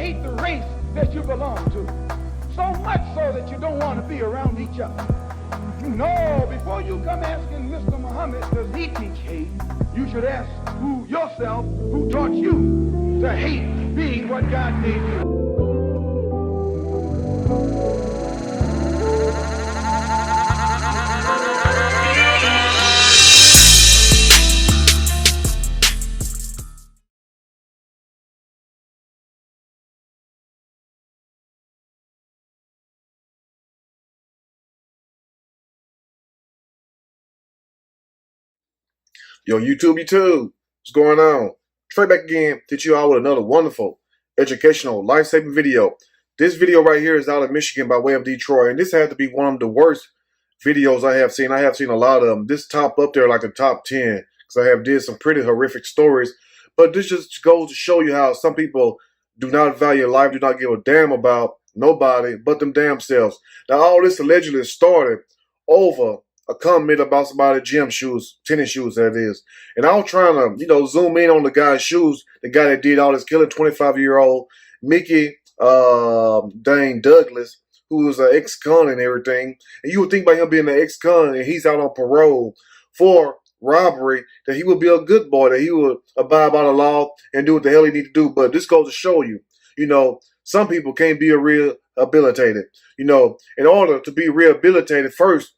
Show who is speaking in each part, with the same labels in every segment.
Speaker 1: hate the race that you belong to. So much so that you don't want to be around each other. You know, before you come asking Mr. Muhammad, does he teach hate? You should ask yourself who taught you to hate being what God made you.
Speaker 2: Yo, YouTube, what's going on? Trey back again, teach you all with another wonderful, educational, life-saving video. This video right here is out of Michigan by way of Detroit, and this had to be one of the worst videos I have seen. I have seen a lot of them. This top up there like a top 10, because I have did some pretty horrific stories. But this just goes to show you how some people do not value life, do not give a damn about nobody but them damn selves. Now, all this allegedly started over a comment about somebody's gym shoes, tennis shoes, that is. And I was trying to, zoom in on the guy's shoes, the guy that did all this killing, 25-year-old Mickey Dane Douglas, who was an ex-con and everything. And you would think by him being an ex-con and he's out on parole for robbery, that he would be a good boy, that he would abide by the law and do what the hell he need to do. But this goes to show you, some people can't be rehabilitated. In order to be rehabilitated, first,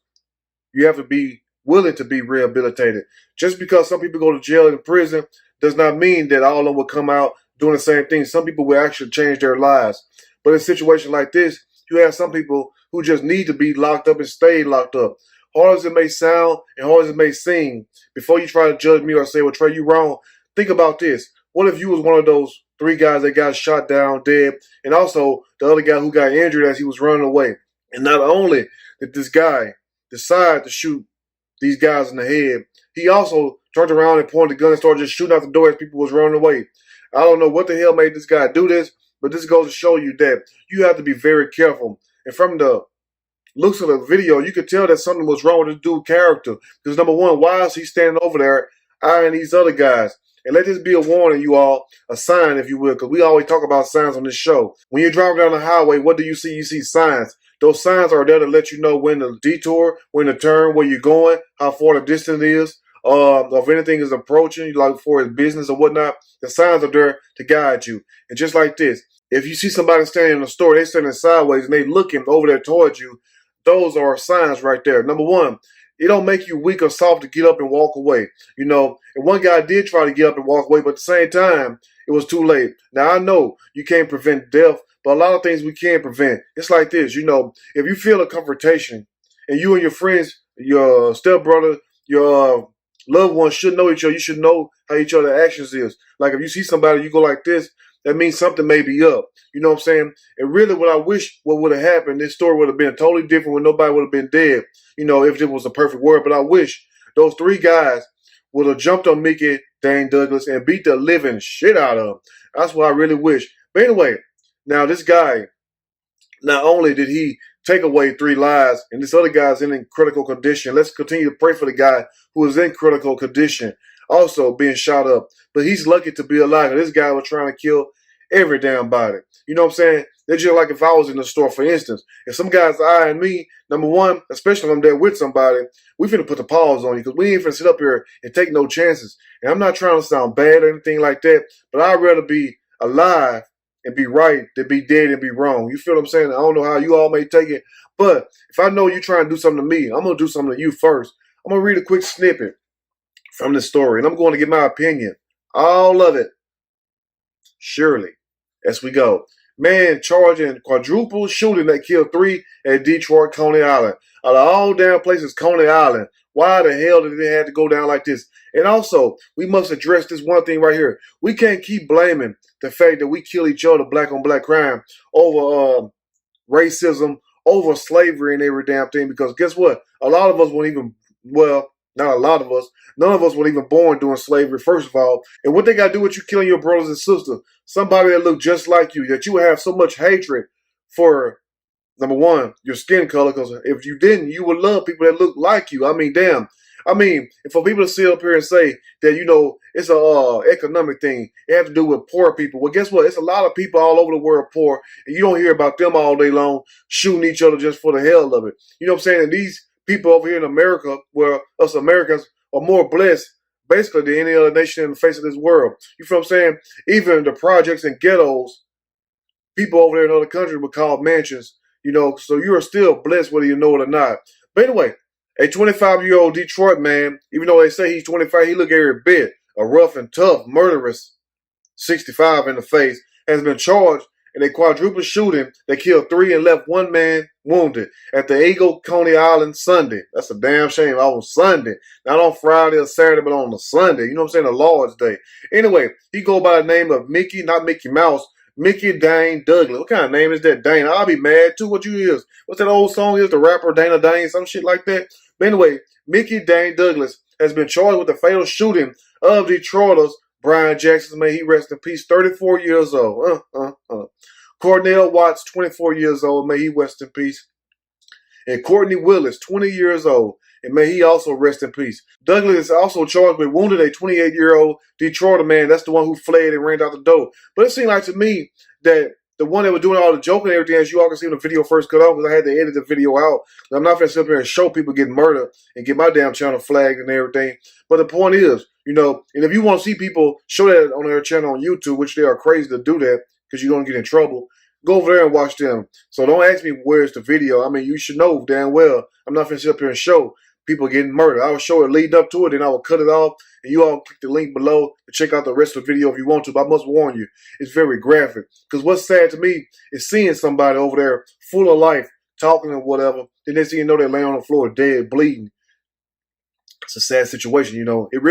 Speaker 2: you have to be willing to be rehabilitated. Just because some people go to jail and prison does not mean that all of them will come out doing the same thing. Some people will actually change their lives. But in a situation like this, you have some people who just need to be locked up and stay locked up. Hard as it may sound and hard as it may seem, before you try to judge me or say, well, Trey, you wrong, think about this. What if you was one of those 3 guys that got shot down dead, and also the other guy who got injured as he was running away? And not only did this guy decide to shoot these guys in the head, he also turned around and pointed the gun and started just shooting out the door as people was running away. I don't know what the hell made this guy do this, but this goes to show you that you have to be very careful. And from the looks of the video, you could tell that something was wrong with this dude's character. Because number one, why is he standing over there eyeing these other guys? And let this be a warning, you all, a sign, if you will, because we always talk about signs on this show. When you're driving down the highway, what do you see? You see signs. Those signs are there to let you know when to detour, when to turn, where you're going, how far the distance is, if anything is approaching, like for his business or whatnot. The signs are there to guide you. And just like this, if you see somebody standing in the store, they standing sideways and they looking over there towards you, those are signs right there. Number one, it don't make you weak or soft to get up and walk away. And one guy did try to get up and walk away, but at the same time, it was too late. Now, I know you can't prevent death, but a lot of things we can prevent. It's like this, if you feel a confrontation and you and your friends, your stepbrother, your loved ones should know each other, you should know how each other's actions is. Like if you see somebody, you go like this, that means something may be up. You know what I'm saying? And really what I wish what would have happened, this story would have been totally different when nobody would have been dead, if it was a perfect world. But I wish those 3 guys would have jumped on Mickey Dane Douglas and beat the living shit out of him. That's what I really wish. But anyway, now this guy, not only did he take away 3 lives, and this other guy's in critical condition. Let's continue to pray for the guy who is in critical condition, also being shot up. But he's lucky to be alive. This guy was trying to kill every damn body. You know what I'm saying? It's just like if I was in the store, for instance. If some guy's eyeing me, number one, especially if I'm there with somebody, we finna put the pause on you because we ain't finna sit up here and take no chances. And I'm not trying to sound bad or anything like that, but I'd rather be alive and be right than be dead and be wrong. You feel what I'm saying? I don't know how you all may take it, but if I know you're trying to do something to me, I'm going to do something to you first. I'm going to read a quick snippet from this story, and I'm going to give my opinion. All of it. Surely. As we go. Man charging quadruple shooting that killed 3 at Detroit, Coney Island. Out of all damn places, Coney Island. Why the hell did it have to go down like this? And also, we must address this one thing right here. We can't keep blaming the fact that we kill each other, black on black crime, over racism, over slavery and every damn thing. Because guess what? A lot of us won't even, well, not a lot of us, none of us were even born during slavery, first of all. And what they got to do with you killing your brothers and sisters? Somebody that look just like you, that you have so much hatred for, number one, your skin color, because if you didn't, you would love people that look like you. I mean, damn. I mean, for people to sit up here and say that, it's a economic thing, it has to do with poor people. Well, guess what? It's a lot of people all over the world poor, and you don't hear about them all day long shooting each other just for the hell of it. You know what I'm saying? And these people over here in America, where us Americans are more blessed, basically, than any other nation in the face of this world. You feel what I'm saying? Even the projects and ghettos, people over there in other countries would call mansions, so you are still blessed whether you know it or not. But anyway, a 25-year-old Detroit man, even though they say he's 25, he look every bit a rough and tough, murderous 65 in the face, has been charged in a quadruple shooting that killed 3 and left 1 man wounded at the Eagle Coney Island Sunday. That's a damn shame. On Sunday. Not on Friday or Saturday, but on the Sunday. You know what I'm saying? The Lord's Day. Anyway, he go by the name of Mickey, not Mickey Mouse, Mickey Dane Douglas. What kind of name is that, Dane? I'll be mad too. What you is? What's that old song is? The rapper Dana Dane, some shit like that. But anyway, Mickey Dane Douglas has been charged with the fatal shooting of Detroiters Brian Jackson. May he rest in peace. 34 years old. Cornell Watts, 24 years old. May he rest in peace. And Courtney Willis, 20 years old. And may he also rest in peace. Douglas is also charged with wounded a 28-year-old Detroiter man. That's the one who fled and ran out the door. But it seemed like to me that the one that was doing all the joking and everything, as you all can see when the video first cut off, because I had to edit the video out. I'm not going to sit up here and show people getting murdered and get my damn channel flagged and everything. But the point is, and if you want to see people show that on their channel on YouTube, which they are crazy to do that because you're going to get in trouble, go over there and watch them. So don't ask me where's the video. I mean, you should know damn well I'm not going to sit up here and show people getting murdered. I will show it lead up to it, and I will cut it off, and you all click the link below to check out the rest of the video if you want to. But I must warn you, it's very graphic. Because what's sad to me is seeing somebody over there full of life, talking and whatever, then next thing you know, they lay on the floor dead, bleeding. It's a sad situation, It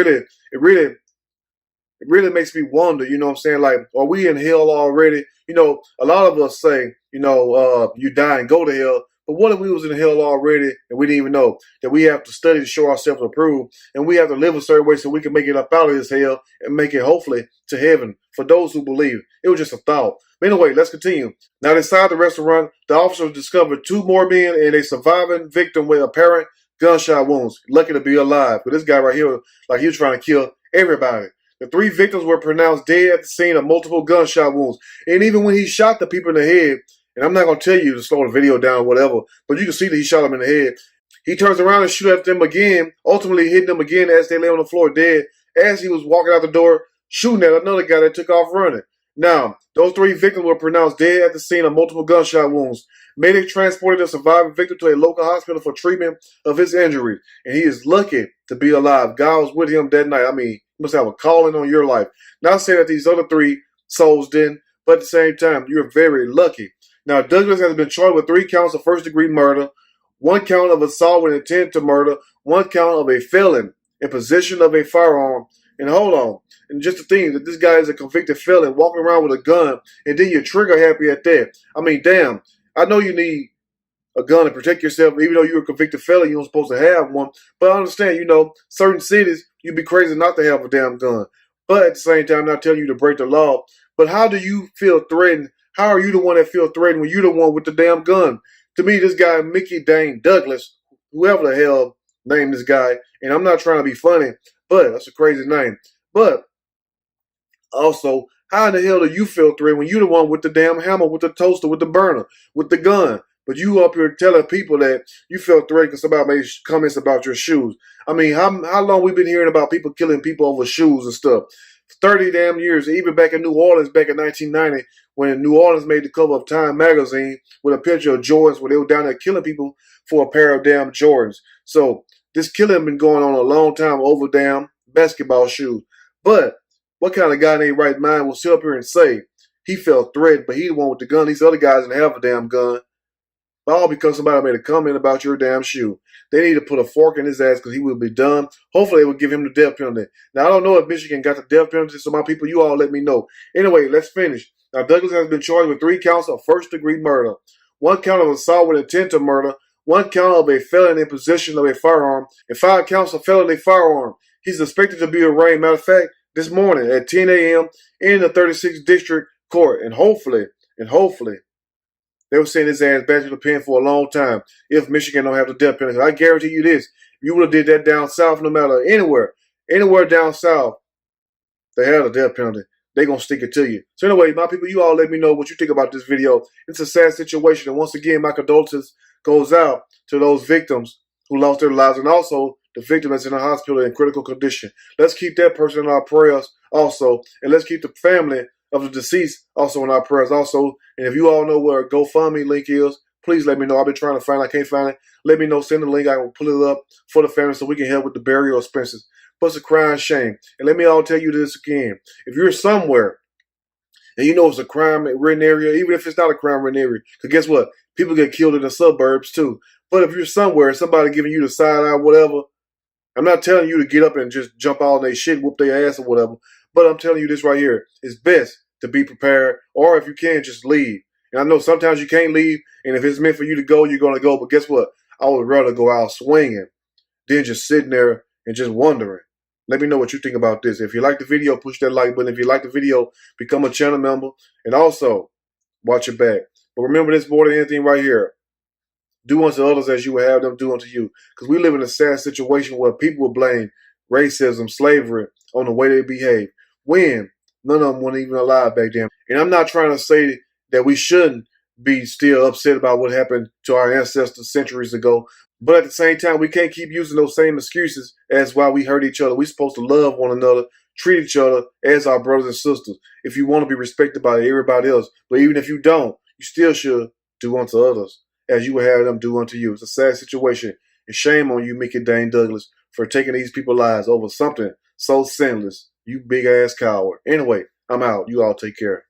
Speaker 2: really makes me wonder, you know what I'm saying? Like, are we in hell already? A lot of us say, you die and go to hell. But what if we was in hell already and we didn't even know that we have to study to show ourselves approved, and we have to live a certain way so we can make it up out of this hell and make it hopefully to heaven for those who believe. It was just a thought. But anyway, let's continue. Now inside the restaurant, the officers discovered 2 more men and a surviving victim with apparent gunshot wounds. Lucky to be alive. But this guy right here, like he was trying to kill everybody. The 3 victims were pronounced dead at the scene of multiple gunshot wounds. And even when he shot the people in the head, and I'm not going to tell you to slow the video down or whatever, but you can see that he shot them in the head. He turns around and shoots at them again, ultimately hitting them again as they lay on the floor dead, as he was walking out the door, shooting at another guy that took off running. Now, those 3 victims were pronounced dead at the scene of multiple gunshot wounds. Medics transported the surviving victim to a local hospital for treatment of his injuries, and he is lucky to be alive. God was with him that night. I mean, you must have a calling on your life. Not saying that these other 3 souls didn't, but at the same time, you're very lucky. Now, Douglas has been charged with 3 counts of first-degree murder, 1 count of assault with intent to murder, 1 count of a felon in possession of a firearm. And hold on, and just the thing that this guy is a convicted felon walking around with a gun, and then you're trigger happy at that. I mean, damn, I know you need a gun to protect yourself, even though you're a convicted felon, you're not supposed to have one. But I understand, certain cities, you'd be crazy not to have a damn gun. But at the same time, I'm not telling you to break the law. But how do you feel threatened? How are you the one that feels threatened when you're the one with the damn gun? To me, this guy, Mickey Dane Douglas, whoever the hell named this guy, and I'm not trying to be funny, but that's a crazy name. But also, how in the hell do you feel threatened when you're the one with the damn hammer, with the toaster, with the burner, with the gun? But you up here telling people that you feel threatened because somebody made comments about your shoes. I mean, how long we been hearing about people killing people over shoes and stuff? 30 damn years, even back in New Orleans back in 1990, when New Orleans made the cover of Time magazine with a picture of Jordans where they were down there killing people for a pair of damn Jordans. So this killing been going on a long time over damn basketball shoes. But what kind of guy in their right mind will sit up here and say he felt threatened, but he the one with the gun? These other guys didn't have a damn gun. All because somebody made a comment about your damn shoe. They need to put a fork in his ass because he will be done. Hopefully, they will give him the death penalty. Now, I don't know if Michigan got the death penalty, so my people, you all let me know. Anyway, let's finish. Now, Douglas has been charged with 3 counts of first-degree murder, 1 count of assault with intent to murder, 1 count of a felon in possession of a firearm, and 5 counts of felony firearm. He's expected to be arraigned, matter of fact, this morning at 10 a.m. in the 36th District Court. And hopefully, they were sending his ass back to the pen for a long time if Michigan don't have the death penalty. I guarantee you this. You would have did that down south, no matter anywhere down south, they had a death penalty. They gonna stick it to you. So anyway, my people, you all let me know what you think about this video. It's a sad situation, and once again, my condolences goes out to those victims who lost their lives, and also the victim that's in the hospital in critical condition. Let's keep that person in our prayers also, and let's keep the family of the deceased also in our prayers also. And if you all know where a GoFundMe link is, please let me know. I've been trying to find it. I can't find it. Let me know. Send the link. I will pull it up for the family so we can help with the burial expenses. But it's a crying shame. And let me all tell you this again. If you're somewhere and you know it's a crime-ridden area, even if it's not a crime-ridden area, because guess what? People get killed in the suburbs too. But if you're somewhere and somebody giving you the side eye, whatever, I'm not telling you to get up and just jump all their shit, whoop their ass or whatever. But I'm telling you this right here. It's best to be prepared, or if you can, just leave. And I know sometimes you can't leave, and if it's meant for you to go, you're going to go. But guess what? I would rather go out swinging than just sitting there and just wondering. Let me know what you think about this. If you like the video, push that like button. If you like the video, become a channel member. And also, watch your back. But remember this more than anything right here. Do unto others as you would have them do unto you. Because we live in a sad situation where people will blame racism, slavery on the way they behave, when none of them weren't even alive back then. And I'm not trying to say that we shouldn't be still upset about what happened to our ancestors centuries ago. But at the same time, we can't keep using those same excuses as why we hurt each other. We're supposed to love one another, treat each other as our brothers and sisters, if you want to be respected by everybody else. But even if you don't, you still should do unto others as you would have them do unto you. It's a sad situation. And shame on you, Mickey Dane Douglas, for taking these people's lives over something so senseless. You big ass coward. Anyway, I'm out. You all take care.